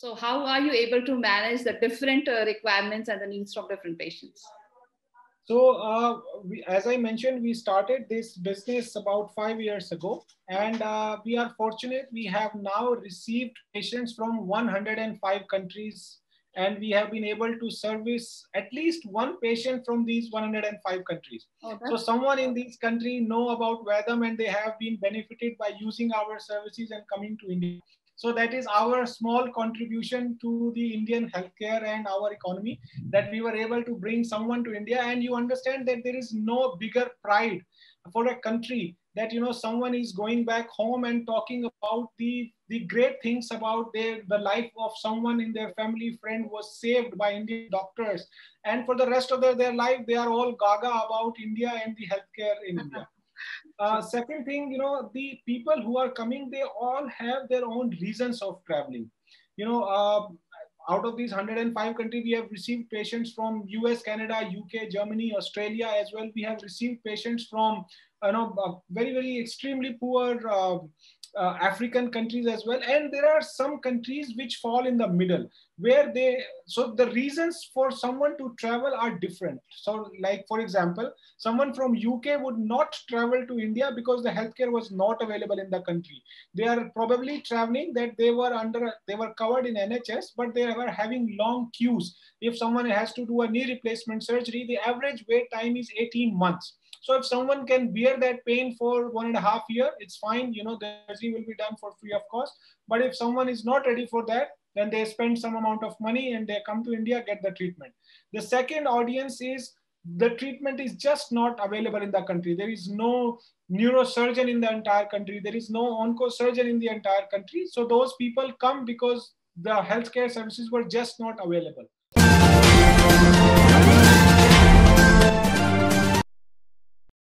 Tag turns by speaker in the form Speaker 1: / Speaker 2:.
Speaker 1: So how are you able to manage the different requirements and the needs from different patients?
Speaker 2: So, as I mentioned, we started this business about 5 years ago, and we are fortunate. We have now received patients from 105 countries, and we have been able to service at least one patient from these 105 countries.
Speaker 1: Oh,
Speaker 2: So,
Speaker 1: that's
Speaker 2: someone in this country know about Vedam, and they have been benefited by using our services and coming to India. So that is our small contribution to the Indian healthcare and our economy, that we were able to bring someone to India. And you understand that there is no bigger pride for a country that someone is going back home and talking about the great things about the life of someone in their family friend was saved by Indian doctors, and for the rest of their life they are all gaga about India and the healthcare in India. Second thing, the people who are coming, they all have their own reasons of traveling. You know, out of these 105 countries, we have received patients from US, Canada, UK, Germany, Australia as well. We have received patients from, very, very extremely poor African countries as well. And there are some countries which fall in the middle where so the reasons for someone to travel are different. So like, for example, someone from UK would not travel to India because the healthcare was not available in the country. They are probably traveling that they were covered in NHS, but they were having long queues. If someone has to do a knee replacement surgery, the average wait time is 18 months. So if someone can bear that pain for 1.5 years, it's fine. The surgery will be done for free of cost. But if someone is not ready for that, then they spend some amount of money and they come to India, get the treatment. The second audience is the treatment is just not available in the country. There is no neurosurgeon in the entire country. There is no oncosurgeon in the entire country. So those people come because the healthcare services were just not available.